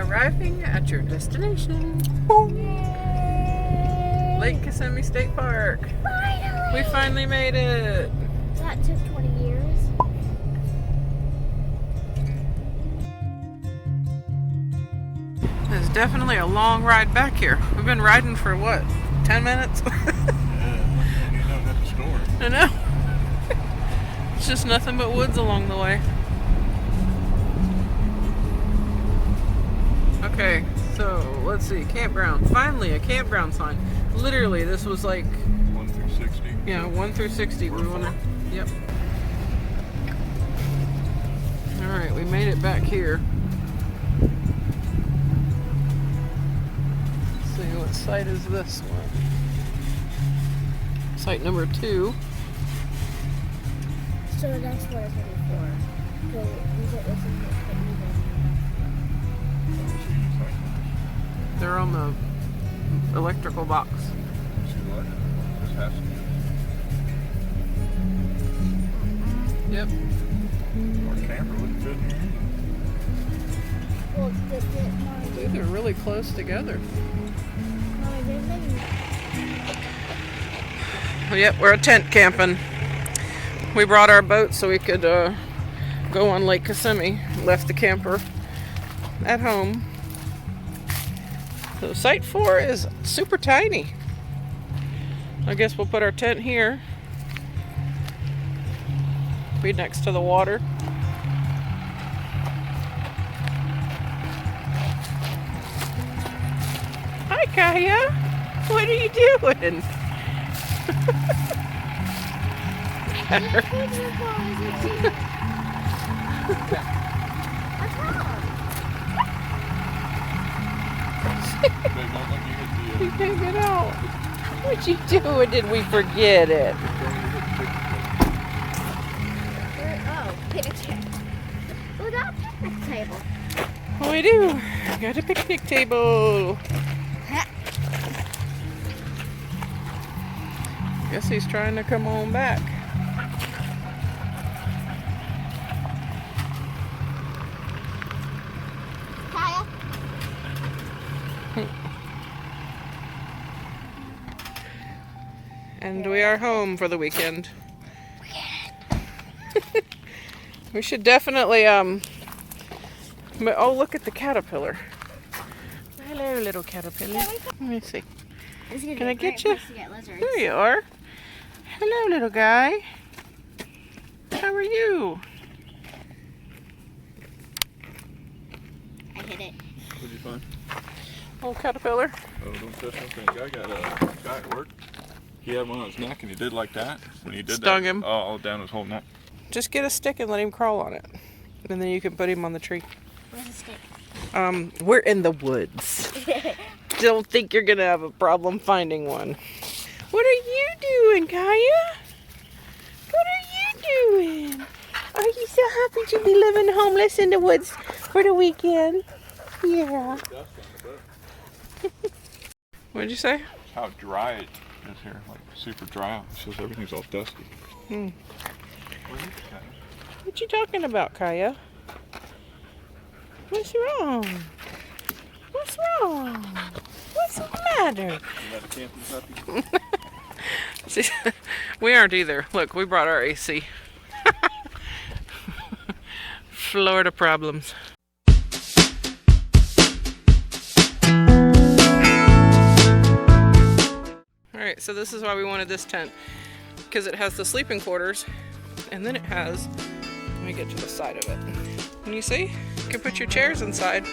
Arriving at your destination. Lake Kissimmee State Park. Finally! We finally made it. That took 20 years. It's definitely a long ride back here. We've been riding for what, 10 minutes? I know. It's just nothing but woods along the way. Okay, so let's see, campground. Finally, a campground sign. Literally, this was like 1 through 60. Yeah, 1 through 60. We wanna. Yep. All right, we made it back here. Let's see, what site is this one? Site number 2. So that's what it's ready for. So is it what's in this They're on the electrical box. See what? This has to be. Yep. Our camper wouldn't fit in here. Well, it's different. These are really close together. Yep, we're tent camping. We brought our boat so we could go on Lake Kissimmee. Left the camper at home. So site 4 is super tiny. I guess we'll put our tent here. Be next to the water. Hi, Kaya. What are you doing? You can't get out. What you doing? Did we forget it? Oh, picnic table. Look at that picnic table. Oh, we do. Got a picnic table. Guess he's trying to come on back. Kaya? And we are home for the weekend. We should definitely, but oh, look at the caterpillar. Hello, little caterpillar. Let me see. Can I get you? There you are. Hello, little guy. How are you? I hit it. What'd you find? Old caterpillar. Oh, don't touch anything. Guy got a guy at work. He had one on his neck and he did like that. When he did Stung that, him. all down his whole neck. Just get a stick and let him crawl on it. And then you can put him on the tree. Where's the stick? We're in the woods. Don't think you're gonna have a problem finding one. What are you doing, Kaya? What are you doing? Are you so happy to be living homeless in the woods for the weekend? Yeah. What'd you say? How dry it is here. Like super dry. It's just everything's all dusty. What you talking about, Kaya? What's wrong? What's wrong? What's the matter? See, we aren't either. Look, we brought our AC. Florida problems. Alright, so this is why we wanted this tent. Because it has the sleeping quarters, and then it has, let me get to the side of it. And you see, you can put your chairs inside.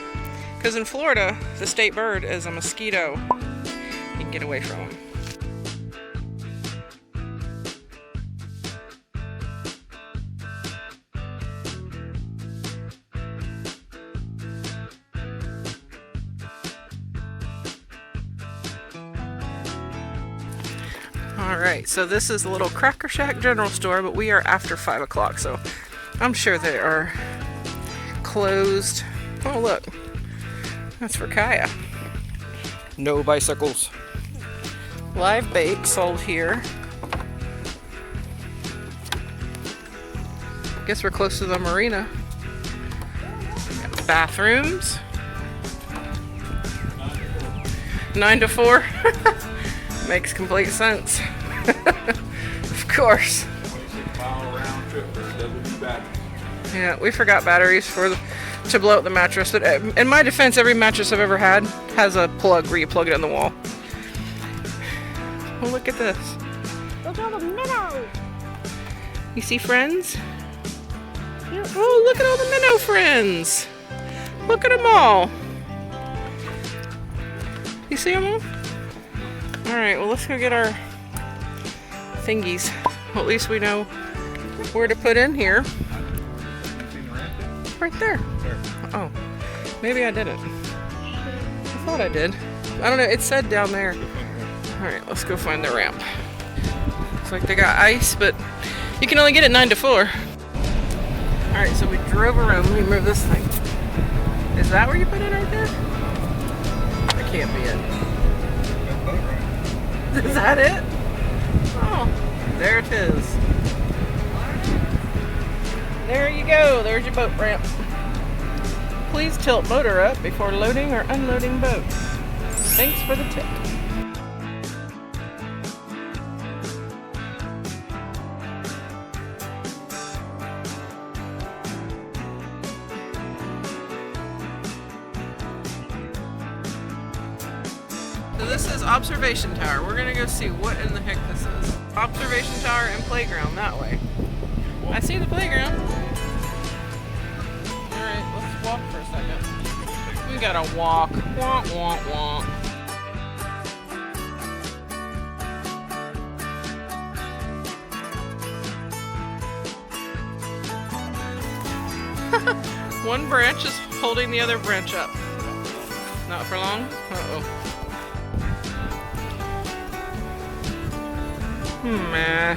Because in Florida, the state bird is a mosquito. You can get away from them. Alright, so this is a little Cracker Shack general store, but we are after 5 o'clock, so I'm sure they are closed. Oh, look. That's for Kaya. No bicycles. Live bait sold here. Guess we're close to the marina. Got bathrooms. 9 to 4? Makes complete sense. Of course. 26-mile round trip for WD batteries. Yeah, we forgot batteries to blow up the mattress. But in my defense, every mattress I've ever had has a plug where you plug it in the wall. Well, look at this. Look at all the minnows. You see friends? Oh, look at all the minnow friends. Look at them all. You see them all? All right, well, let's go get our thingies. Well, at least we know where to put in here. Right there. Oh, maybe I didn't. I thought I did. I don't know, it said down there. All right, let's go find the ramp. Looks like they got ice, but you can only get it 9 to 4. All right, so we drove around. Let me move this thing. Is that where you put it right there? That can't be it. Is that it? Oh, there it is. There you go. There's your boat ramp. Please tilt motor up before loading or unloading boat. Thanks for the tip. So this is observation tower. We're gonna go see what in the heck this is. Observation tower and playground that way. I see the playground. All right, let's walk for a second. We gotta walk. Womp, womp, womp. One branch is holding the other branch up. Not for long? Uh-oh. Meh.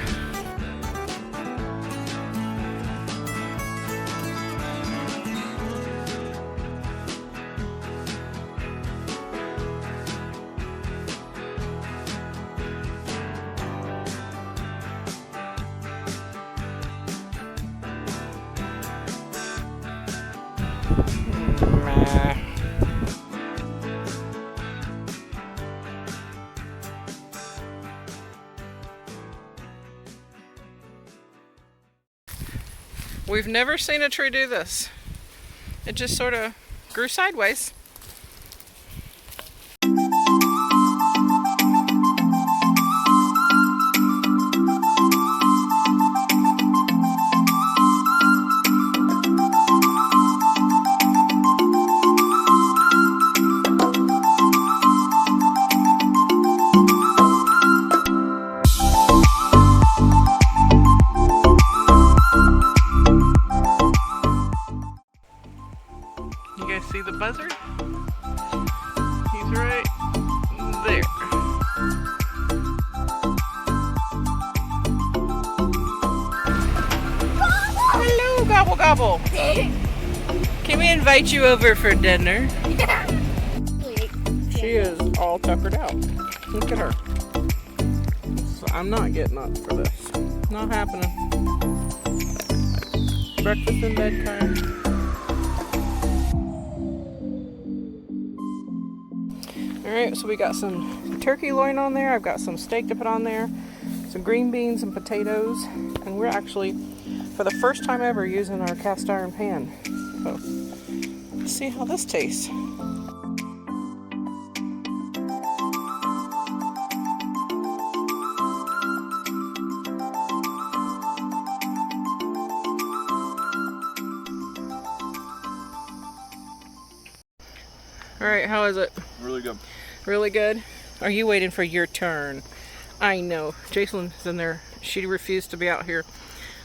We've never seen a tree do this. It just sort of grew sideways. See the buzzard? He's right there. Hello, gobble gobble. Can we invite you over for dinner? She is all tuckered out. Look at her. So I'm not getting up for this. Not happening. Breakfast in bedtime. Alright, so we got some turkey loin on there. I've got some steak to put on there, some green beans and potatoes, and we're actually, for the first time ever, using our cast iron pan. So, let's see how this tastes. Alright, how is it? Really good. Really good? Are you waiting for your turn? I know. Jacelyn's in there. She refused to be out here.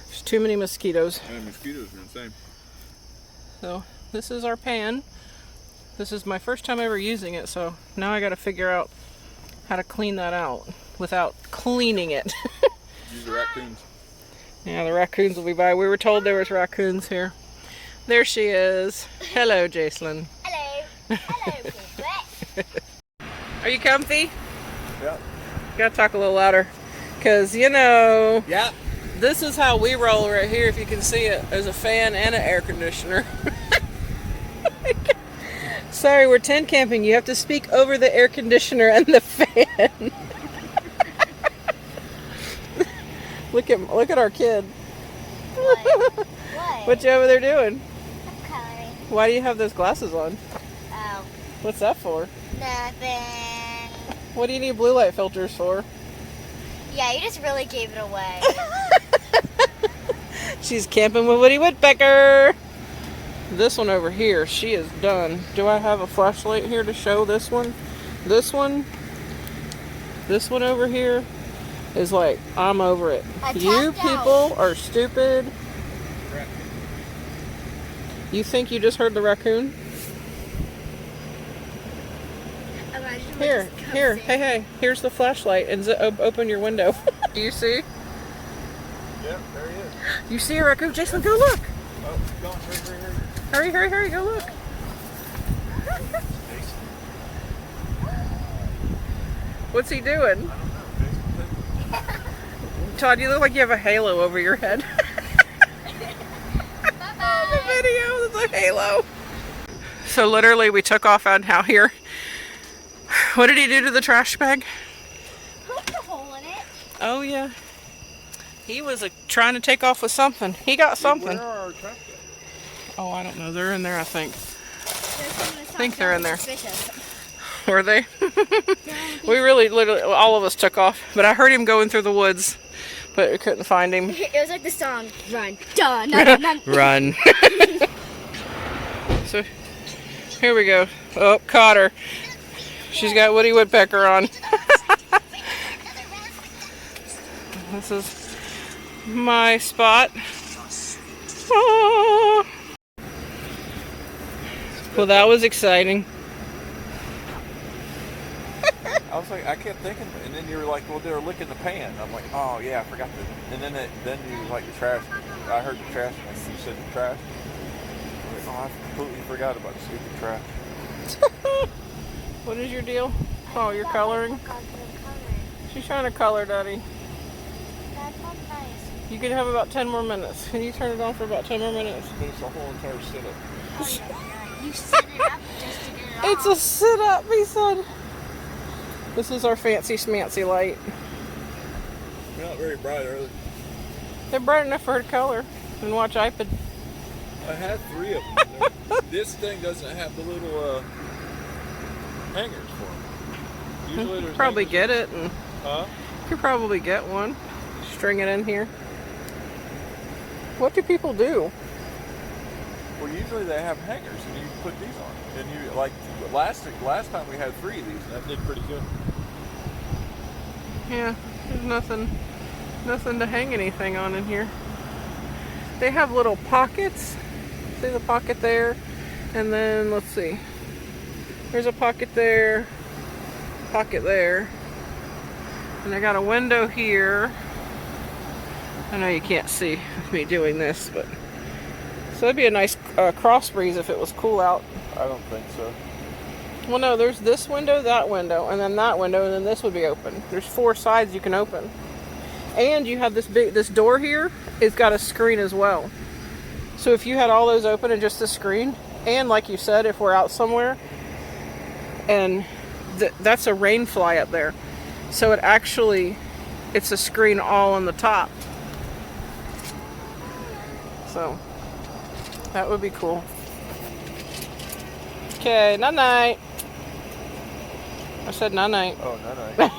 There's too many mosquitoes. Yeah, mosquitoes are insane. So, this is our pan. This is my first time ever using it, so now I gotta figure out how to clean that out without cleaning it. Use the raccoons. Yeah, the raccoons will be by. We were told there was raccoons here. There she is. Hello, Jacelyn. Hello. Hello, Piglet. Are you comfy? Yep. Gotta talk a little louder. Because, you know, Yep. this is how we roll right here, if you can see it. There's a fan and an air conditioner. Sorry, we're tent camping. You have to speak over the air conditioner and the fan. Look at our kid. What? What you over there doing? I'm coloring. Why do you have those glasses on? Oh, What's that for? nothing. What do you need blue light filters for? Yeah, you just really gave it away. She's camping with Woody Woodpecker. This one over here, she is done. Do I have a flashlight here to show this one? This one over here is like, I'm over it. You people are stupid. You think you just heard the raccoon? Here, hey, here's the flashlight and open your window. Do you see? Yep, there he is. You see a raccoon? Jason, go look. Oh, he's going. Hurry, go look. What's he doing? Todd, you look like you have a halo over your head. The video, there's a halo. So literally we took off out here. What did he do to the trash bag? Poked a hole in it. Oh yeah. He was trying to take off with something. He got something. Where are our trash bags? Oh, I don't know. They're in there, I think. I think they're in there. Were they? We really, literally, all of us took off. But I heard him going through the woods, but we couldn't find him. It was like the song, run, dun, dun, dun. Run. So, here we go. Oh, caught her. She's got Woody Woodpecker on. This is my spot. Oh. Well, that was exciting. I was like, I kept thinking, and then you were like, well, they were licking the pan. I'm like, oh yeah, I forgot to. And then you like the trash. I heard the trash, and you said the trash. I was like, oh, I completely forgot about the stupid trash. What is your deal? Oh, you're coloring? She's trying to color, Daddy. That's not nice. You could have about 10 more minutes. Can you turn it on for about 10 more minutes? But it's a whole entire sit-up. Oh, yeah. You set it up just to get it off. It's a sit-up, he said. This is our fancy schmancy light. They're not very bright, are they? They're bright enough for her to color and watch iPad. I had 3 of them. This thing doesn't have the little hangers for them. Usually there's Probably hangers. get it, and Huh? you could probably get one. String it in here. What do people do? Well, usually they have hangers, and you put these on. And you like last time we had 3 of these, and that did pretty good. Yeah, there's nothing to hang anything on in here. They have little pockets. See the pocket there? And then, let's see. There's a pocket there. Pocket there. And I got a window here. I know you can't see me doing this, but... So it'd be a nice cross breeze if it was cool out. I don't think so. Well, no, there's this window, and then that window, and then this would be open. There's 4 sides you can open. And you have this door here. It's got a screen as well. So if you had all those open and just the screen, and like you said, if we're out somewhere, and that's a rain fly up there. So it's a screen all on the top. So that would be cool. Okay, night-night. I said night-night. Oh, no.